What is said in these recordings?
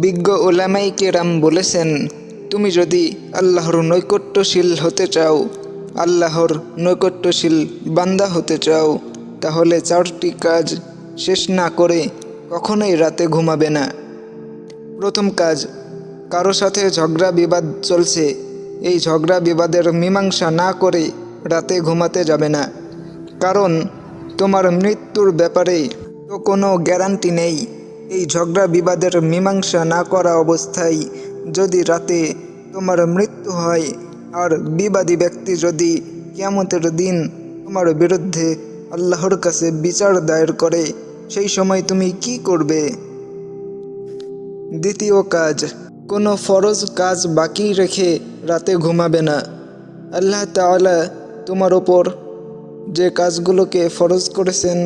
বিজ্ঞ উলামায়ে কেরাম বলেছেন, তুমি যদি আল্লাহর নৈকট্যশীল হতে চাও, আল্লাহর নৈকট্যশীল বান্দা হতে চাও, তাহলে 4টি কাজ শেষ না করে কখনোই রাতে ঘুমাবে না। প্রথম কাজ, কারো সাথে ঝগড়া বিবাদ চলছে, এই ঝগড়া বিবাদের মীমাংসা না করে রাতে ঘুমাতে যাবে না। কারণ তোমার মৃত্যুর ব্যাপারে তো কোনো গ্যারান্টি নেই। এই ঝগড়া বিবাদের মীমাংসা না করা অবস্থায় যদি রাতে তোমার মৃত্যু হয় আর বিবাদী ব্যক্তি যদি কিয়ামতের দিন তোমার বিরুদ্ধে আল্লাহর কাছে বিচার দায়ের করে, সেই সময় তুমি কি করবে? দ্বিতীয় কাজ, কোনো ফরজ কাজ বাকি রেখে রাতে ঘুমাবে না। আল্লাহ তাআলা তোমার ওপর যে কাজগুলোকে ফরজ করেছেন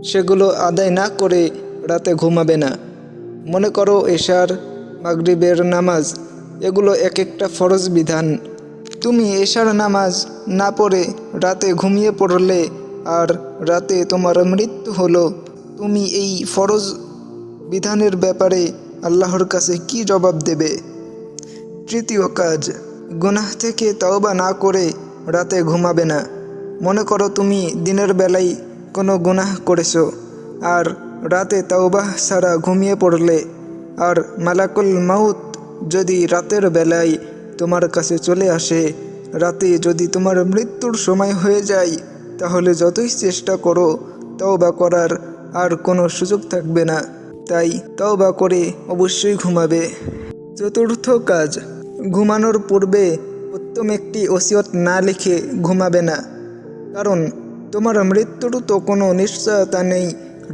সেগুলো আদায় না করে রাতে ঘুমাবে না। মনে করো এশার, মাগরিবের নামাজ, এগুলো এক একটা ফরজ বিধান। তুমি এশার নামাজ না পড়ে রাতে ঘুমিয়ে পড়লে আর রাতে তোমার মৃত্যু হলো, তুমি এই ফরজ বিধানের ব্যাপারে আল্লাহর কাছে কি জবাব দেবে? তৃতীয় কাজ, গুনাহ থেকে তওবা না করে রাতে ঘুমাবে না। মনে করো তুমি দিনের বেলায় কোনো গুনাহ করেছো আর রাতে তওবা ছাড়া ঘুমিয়ে পড়লে, আর মালাকুল মাউত যদি রাতের বেলায় তোমার কাছে চলে আসে, রাতে যদি তোমার মৃত্যুর সময় হয়ে যায়, তাহলে যতই চেষ্টা করো তওবা করার আর কোনো সুযোগ থাকবে না। তাই তওবা করে অবশ্যই ঘুমাবে। চতুর্থ কাজ, ঘুমানোর পূর্বে উত্তম একটি ওসিয়ত না লিখে ঘুমাবে না। কারণ তোমার মৃত্যুর তো কোনো নিশ্চয়তা নেই।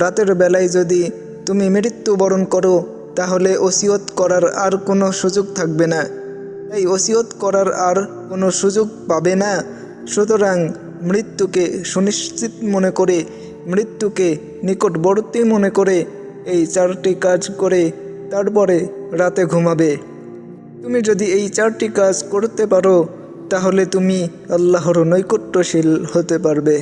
রাতের বেলায় যদি তুমি মৃত্যুবরণ করো, তাহলে ওসিয়ত করার আর কোনো সুযোগ থাকবে না। তাই ওসিয়ত করার আর কোনো সুযোগ পাবে না। সুতরাং মৃত্যুকে সুনিশ্চিত মনে করে, মৃত্যুকে নিকটবর্তী মনে করে এই 4টি কাজ করে তারপরে রাতে ঘুমাবে। তুমি যদি এই 4টি কাজ করতে পারো, তাহলে তুমি আল্লাহর নৈকট্যশীল হতে পারবে।